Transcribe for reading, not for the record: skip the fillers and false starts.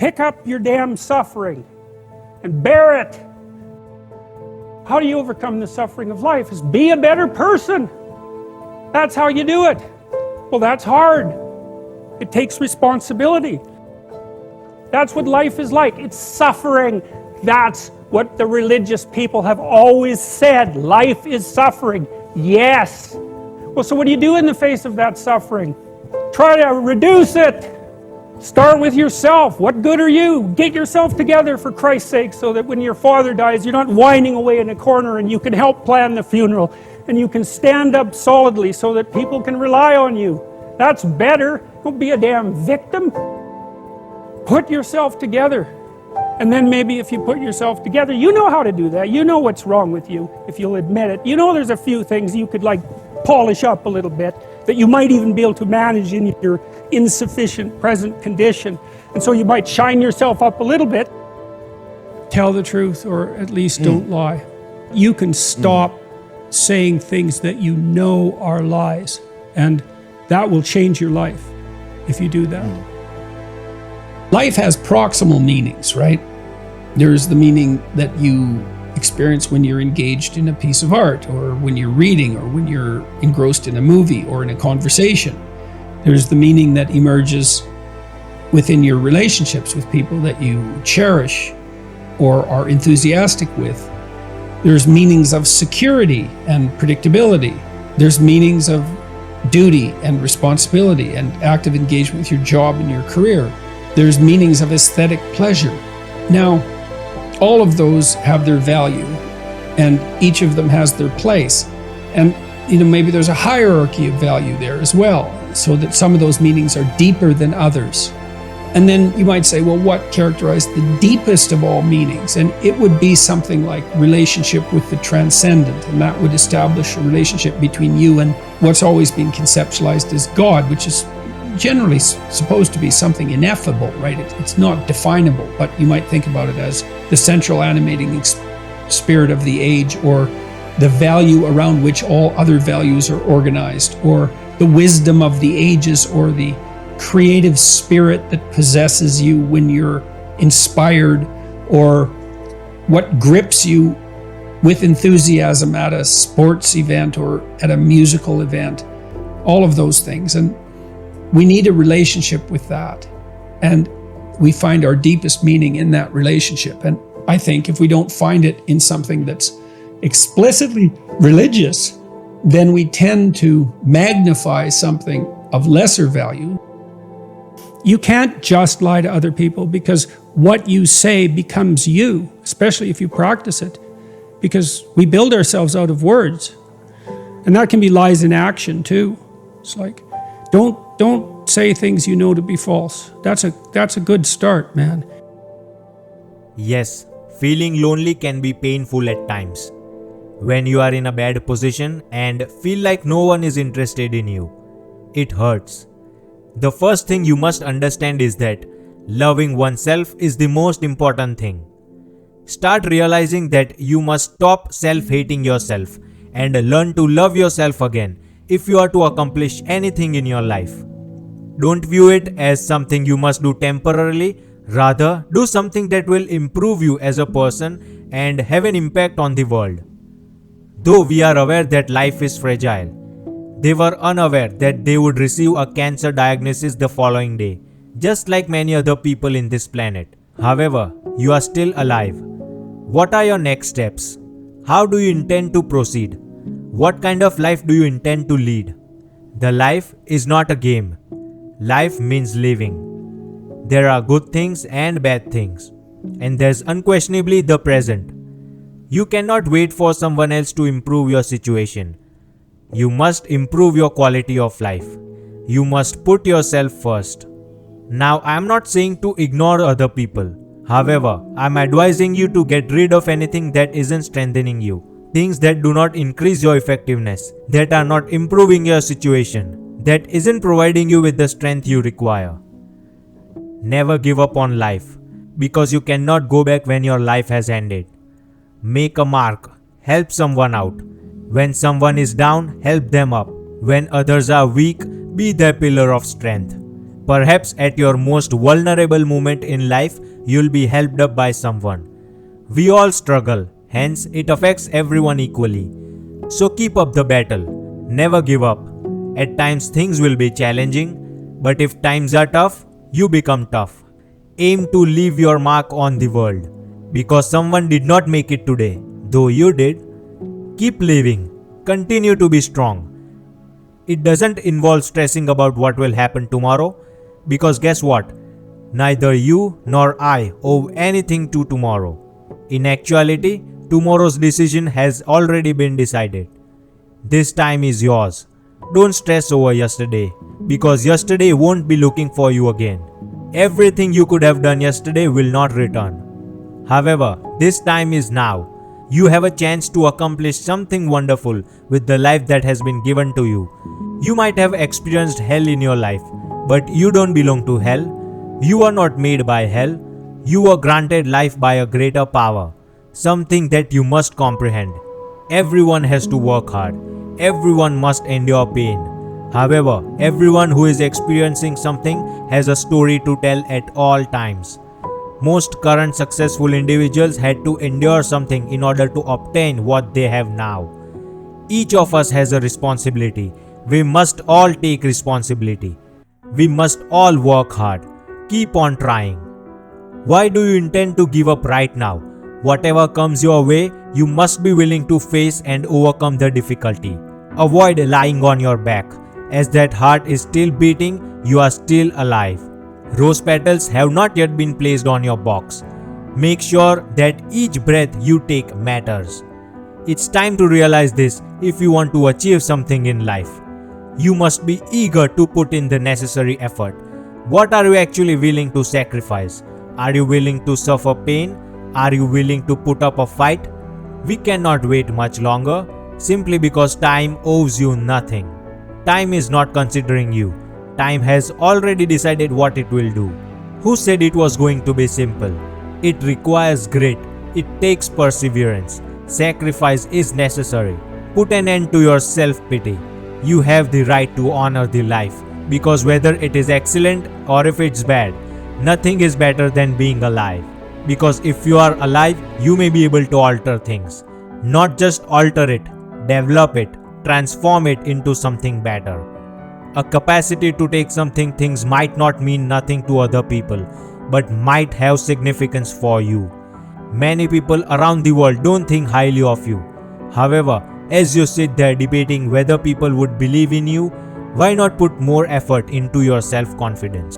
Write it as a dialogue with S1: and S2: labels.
S1: Pick up your damn suffering and bear it. How do you overcome the suffering of life? Is be a better person. That's how you do it. Well, that's hard. It takes responsibility. That's what life is like. It's suffering. That's what the religious people have always said. Life is suffering. Yes. Well, so what do you do in the face of that suffering? Try to reduce it. Start with yourself. What good are you? Get yourself together for Christ's sake, so that when your father dies, you're not whining away in a corner, and you can help plan the funeral, and you can stand up solidly so that people can rely on you. That's better. Don't be a damn victim. Put yourself together. And then maybe if you put yourself together, you know how to do that. You know what's wrong with you, if you'll admit it. You know there's a few things you could like polish up a little bit, that you might even be able to manage in your insufficient present condition. And so you might shine yourself up a little bit. Tell the truth, or at least don't lie. You can stop saying things that you know are lies, and that will change your life if you do that. Life has proximal meanings, right? There's the meaning that you experience when you're engaged in a piece of art, or when you're reading, or when you're engrossed in a movie or in a conversation. There's the meaning that emerges within your relationships with people that you cherish or are enthusiastic with. There's meanings of security and predictability. There's meanings of duty and responsibility and active engagement with your job and your career. There's meanings of aesthetic pleasure. Now, all of those have their value, and each of them has their place. And maybe there's a hierarchy of value there as well, so that some of those meanings are deeper than others. And then you might say, well, what characterized the deepest of all meanings? And it would be something like relationship with the transcendent, and that would establish a relationship between you and what's always been conceptualized as God, which is generally supposed to be something ineffable, right? It's not definable, but you might think about it as the central animating spirit of the age, or the value around which all other values are organized, or the wisdom of the ages, or the creative spirit that possesses you when you're inspired, or what grips you with enthusiasm at a sports event or at a musical event. All of those things. And we need a relationship with that. And we find our deepest meaning in that relationship. And I think if we don't find it in something that's explicitly religious, then we tend to magnify something of lesser value. You can't just lie to other people, because what you say becomes you, especially if you practice it, because we build ourselves out of words. And that can be lies in action too. It's like, don't say things you know to be false. That's a good start, man.
S2: Yes, feeling lonely can be painful at times. When you are in a bad position and feel like no one is interested in you, it hurts. The first thing you must understand is that loving oneself is the most important thing. Start realizing that you must stop self-hating yourself and learn to love yourself again if you are to accomplish anything in your life. Don't view it as something you must do temporarily. Rather, do something that will improve you as a person and have an impact on the world. Though we are aware that life is fragile, they were unaware that they would receive a cancer diagnosis the following day, just like many other people in this planet. However, you are still alive. What are your next steps? How do you intend to proceed? What kind of life do you intend to lead? The life is not a game. Life means living. There are good things and bad things, and there's unquestionably the present. You cannot wait for someone else to improve your situation. You must improve your quality of life. You must put yourself first. Now, I am not saying to ignore other people. However, I am advising you to get rid of anything that isn't strengthening you. Things that do not increase your effectiveness, that are not improving your situation, that isn't providing you with the strength you require. Never give up on life, because you cannot go back when your life has ended. Make a mark. Help someone out. When someone is down, help them up. When others are weak, be their pillar of strength. Perhaps at your most vulnerable moment in life, you'll be helped up by someone. We all struggle, hence it affects everyone equally. So keep up the battle. Never give up. At times things will be challenging, but if times are tough, you become tough. Aim to leave your mark on the world. Because someone did not make it today, though you did. Keep living. Continue to be strong. It doesn't involve stressing about what will happen tomorrow, because guess what? Neither you nor I owe anything to tomorrow. In actuality, tomorrow's decision has already been decided. This time is yours. Don't stress over yesterday, because yesterday won't be looking for you again. Everything you could have done yesterday will not return. However, this time is now. You have a chance to accomplish something wonderful with the life that has been given to you. You might have experienced hell in your life, but you don't belong to hell. You are not made by hell. You were granted life by a greater power, something that you must comprehend. Everyone has to work hard. Everyone must endure pain. However, everyone who is experiencing something has a story to tell at all times. Most current successful individuals had to endure something in order to obtain what they have now. Each of us has a responsibility. We must all take responsibility. We must all work hard. Keep on trying. Why do you intend to give up right now? Whatever comes your way, you must be willing to face and overcome the difficulty. Avoid lying on your back. As that heart is still beating, you are still alive. Rose petals have not yet been placed on your box. Make sure that each breath you take matters. It's time to realize this if you want to achieve something in life. You must be eager to put in the necessary effort. What are you actually willing to sacrifice? Are you willing to suffer pain? Are you willing to put up a fight? We cannot wait much longer simply because time owes you nothing. Time is not considering you. Time has already decided what it will do. Who said it was going to be simple? It requires grit. It takes perseverance. Sacrifice is necessary. Put an end to your self-pity. You have the right to honor the life, because whether it is excellent or if it's bad, nothing is better than being alive. Because if you are alive, you may be able to alter things. Not just alter it, develop it, transform it into something better. A capacity to take something things might not mean nothing to other people, but might have significance for you. Many people around the world don't think highly of you. However, as you sit there debating whether people would believe in you, why not put more effort into your self-confidence?